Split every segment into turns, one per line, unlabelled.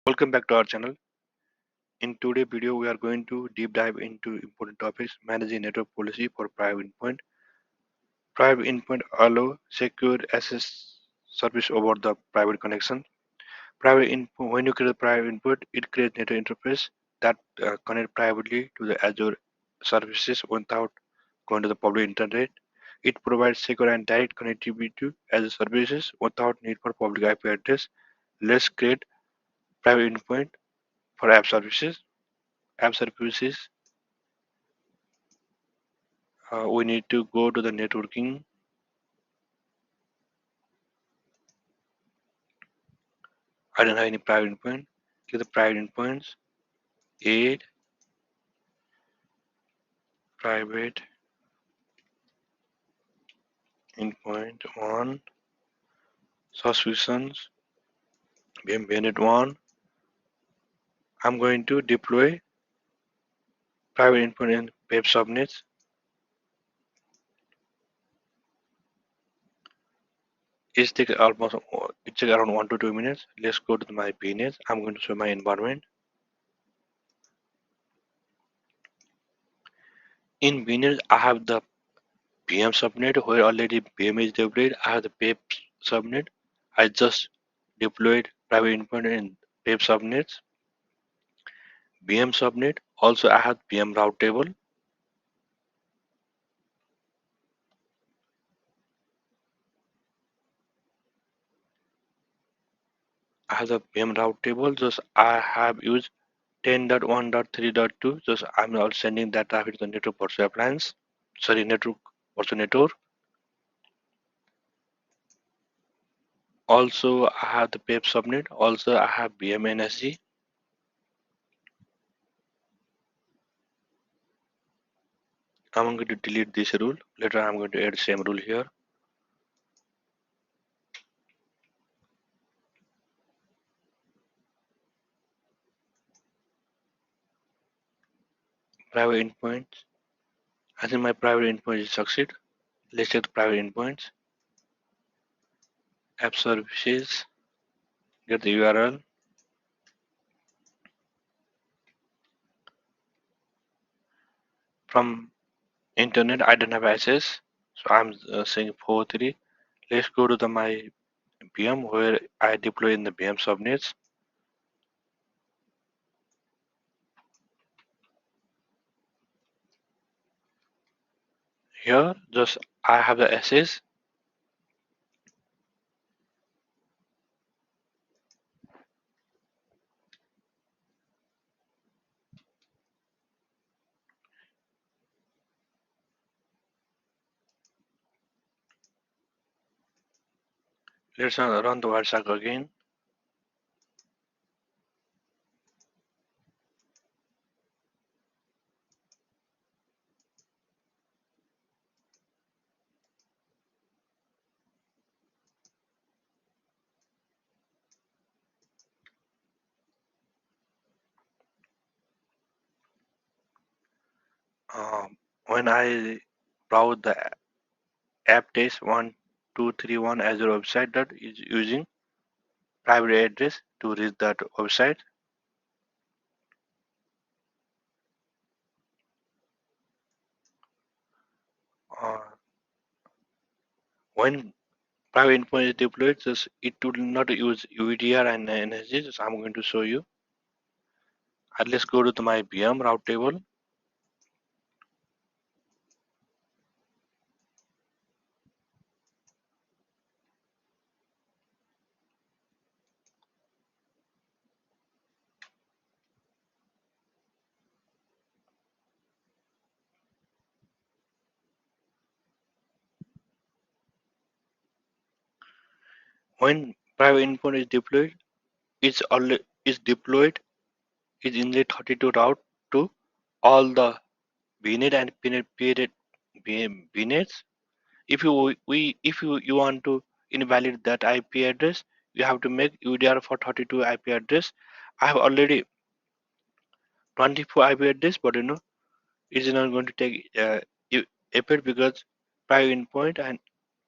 Welcome back to our channel. In today's video, we are going to deep dive into important topics: managing network policy for private endpoint. Private endpoint allow secure access service over the private connection. Private endpoint, when you create a private endpoint, it creates network interface that connect privately to the Azure services without going to the public internet. It provides secure and direct connectivity to Azure services without need for public IP address. Let's create private endpoint for app services. App services, we need to go to the networking. I don't have any private endpoint. Click the private endpoints. Add private endpoint one subscriptions. Bnet one. I'm going to deploy private endpoint in web subnets. It takes around 1 to 2 minutes. Let's go to my VNet. I'm going to show my environment. In VNet, I have the VM subnet where already VM is deployed. I have the PEP subnet. I just deployed private endpoint in PEP subnets. VM subnet. Also, I have VM route table. I have the VM route table. Just I have used 10.1.3.2. Just I'm now sending that traffic to the network virtual appliance. Sorry, network virtual network. Also, I have the PEP subnet. Also, I have VM NSG. I'm going to delete this rule. Later, I'm going to add same rule here. Private endpoints. I think my private endpoint is succeed. Let's check the private endpoints. App services. Get the URL. From internet, I don't have access. So I'm saying 4.3. Let's go to the my VM where I deploy in the VM subnets. Here, just I have the access. Let's run the WhatsApp again. When I browse the app test 1231 Azure website that is using private address to reach that website. Uh, when private endpoint is deployed, just it will not use UEDR and NSG. Just I'm going to show you. And let's go to my VM route table. When private endpoint is deployed, it's deployed is in the 32 route to all the VNet and PNet VNets. If you want to invalidate that IP address, you have to make UDR for 32 IP address. I have already 24 IP address, but it's not going to take effort because private endpoint and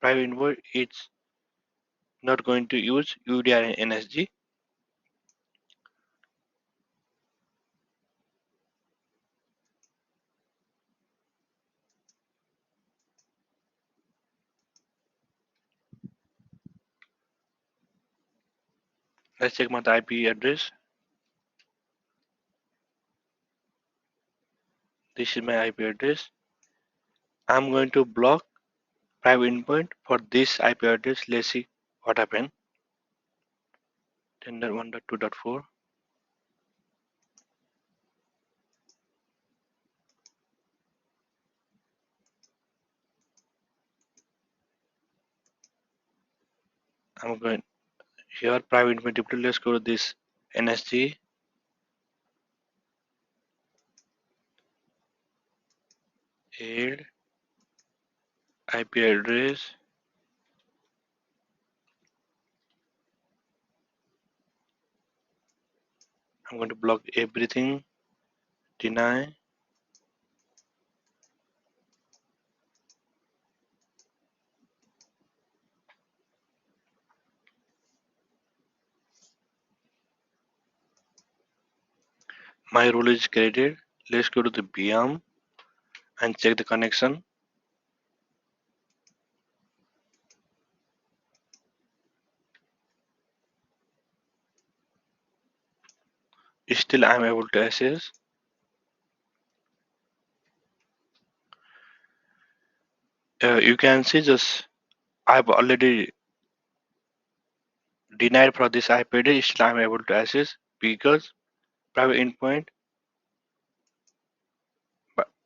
private endpoint it's not going to use UDR and NSG. Let's check my IP address. This is my IP address. I'm going to block private endpoint for this IP address. Let's see what happened. 10.1.2.4. I'm going here private endpoint deploy. Let's go to this NSG add IP address. I'm going to block everything. Deny. My rule is created. Let's go to the VM and check the connection. Still I'm able to access. You can see just I've already denied for this IP address. Still I'm able to access because private endpoint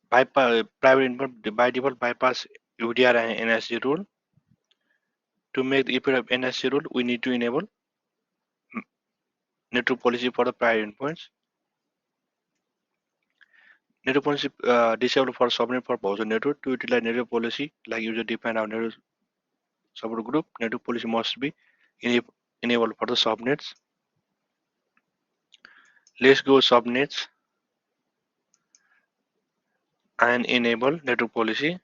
private endpoint by default bypass UDR and NSG rule. To make the effect of NSG rule, we need to enable network policy for the private endpoints. Network policy disabled for subnet for browser network. To utilize network policy like user defined our network subnet group, network policy must be enabled for the subnets. Let's go subnets and enable network policy.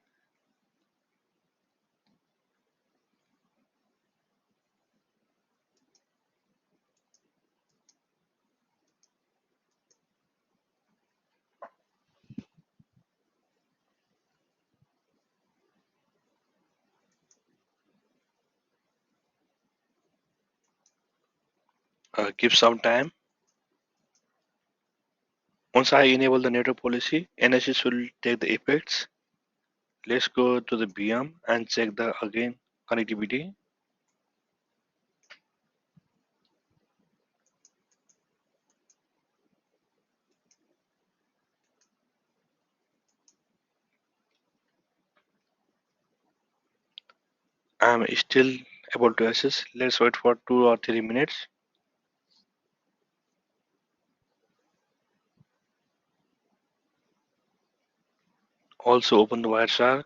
Give some time. Once I enable the network policy, NSS will take the effects. Let's go to the VM and check the again connectivity. I'm still able to access. Let's wait for 2 or 3 minutes. Also open the Wireshark,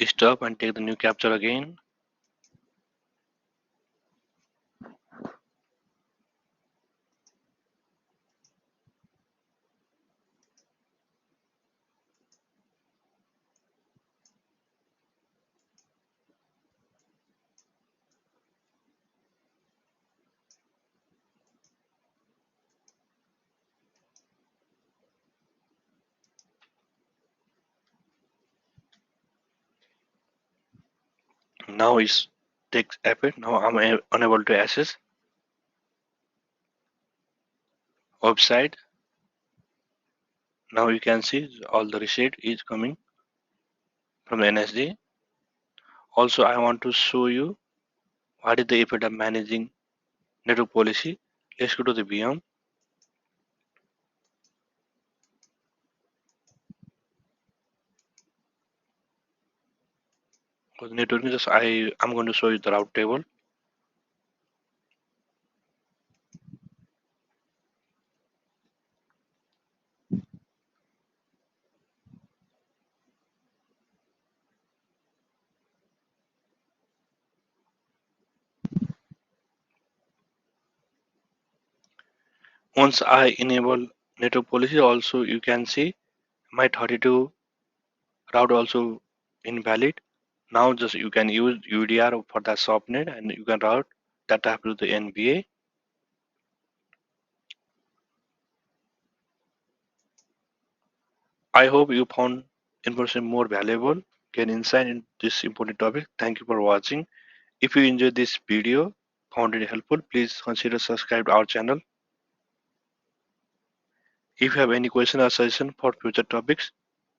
stop and take the new capture again. Now it takes effect. Now I'm unable to access website. Now you can see all the receipt is coming from the NSD. Also, I want to show you what is the effect of managing network policy. Let's go to the VM. For the network, just I'm going to show you the route table. Once I enable network policy, also you can see my 32 route also invalid. Now just you can use UDR for that subnet and you can route that traffic to the NBA. I hope you found information more valuable, gain insight in this important topic. Thank you for watching. If you enjoyed this video, found it helpful, please consider subscribe to our channel. If you have any question or suggestion for future topics,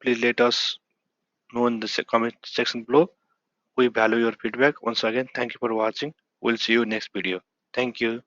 please let us know in the comment section below. We value your feedback. Once again, thank you for watching. We'll see you next video. Thank you.